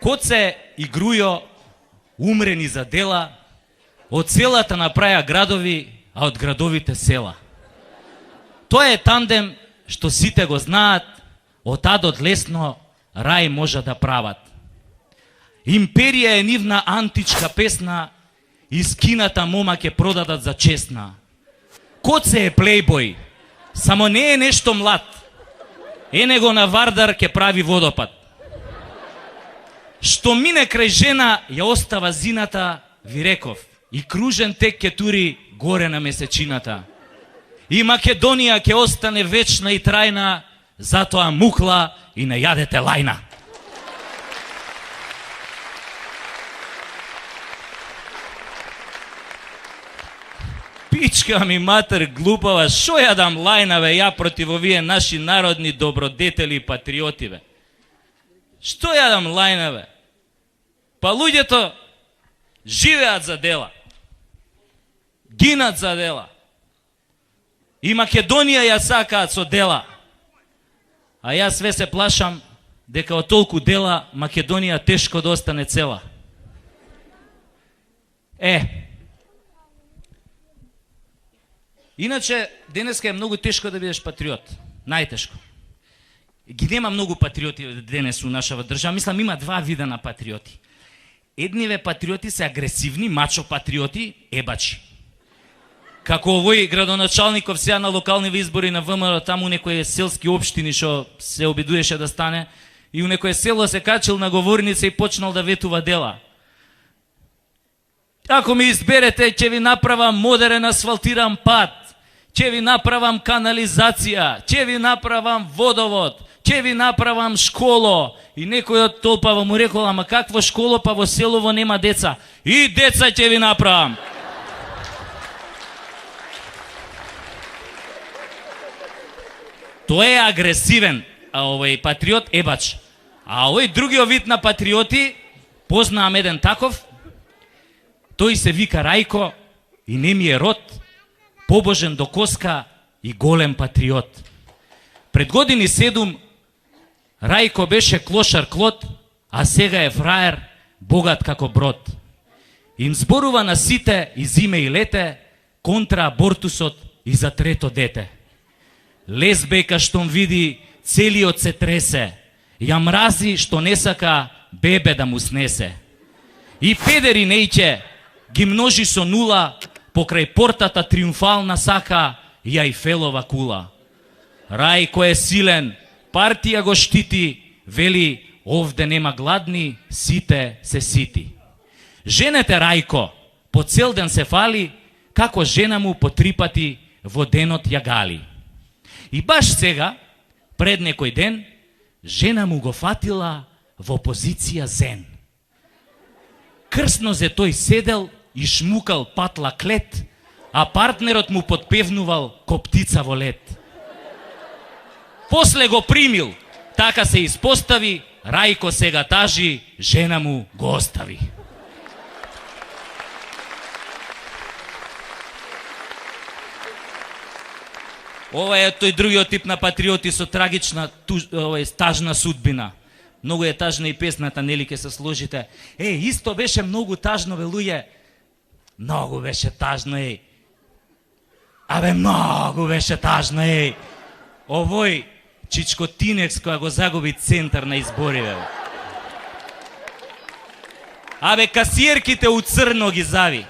Коце и Грујо умрени за дела, од селата направија градови, а од градовите села. Тоа е тандем што сите го знаат, од адот лесно рај може да прават. Империја е нивна античка песна, из кината мома ќе продадат за честна. Коце е плейбој, само не е нешто млад. Ене го на Вардар ќе прави водопад. Што мине крај жена, ја остава зината, ви реков, и кружен тек ќе тури горе на месечината. И Македонија ќе остане вечна и трајна, затоа мукла и не јадете лајна. Пичка ми матер глупава, шо ја дам лајна, бе, ја против овие наши народни добродетели и патриоти, бе? Што ја дам лајна, бе? Па луѓето живеат за дела. Гинат за дела. И Македонија ја сакаат со дела. А јас све се плашам дека од толку дела Македонија тешко да остане цела. Иначе, денеска е многу тешко да бидеш патриот. Најтешко. Ги нема многу патриоти денес у нашава држава. Мислам, има два вида на патриоти. Едниве патриоти се агресивни, мачо патриоти, ебачи. Како овој градоначалников сега на локалниве избори на ВМРО, таму некои селски општини што се обидуеше да стане, и у некое село се качил на говорница и почнал да ветува дела. Ако ми изберете, ќе ви направам модерен асфалтиран пат, ќе ви направам канализација, ќе ви направам водовод, ќе ви направам школо. И некој од толпава му рекол, ама какво школо, па во селово нема деца. И деца ќе ви направам. Тој е агресивен, а овој патриот ебач. А овој другиот вид на патриоти, познавам еден таков, тој се вика Рајко и не ми е род, побожен до коска и голем патриот. Пред години 7 Рајко беше клошар клот, а сега е фраер, богат како брод. Им зборува на сите и зиме и лете, контра абортусот и за трето дете. Лесбејка штом види, целиот се тресе, ја мрази што не сака бебе да му снесе. И педери нејќе ги множи со нула, покрај портата триумфална сака и Ајфелова кула. Рајко е силен, партија го штити, вели, овде нема гладни, сите се сити. Женете Рајко по цел ден се фали, како жена му по 3 пати во денот ја гали. И баш сега, пред некој ден, жена му го фатила во позиција зен. Крсно зе тој седел и шмукал патла клет, а партнерот му подпевнувал ко птица во лет. После го примил, така се испостави, Рајко сега тажи, жена му го остави. Ова е тој другиот тип на патриоти со трагична, тажна судбина. Многу е тажна и песната, нели ке се сложите. Исто беше многу тажно, бе, луѓе. Многу беше тажно, Абе, многу беше тажно, Овој Чичко Тинекс која го загуби центар на избориве. Абе, касиерките у црно ги зави.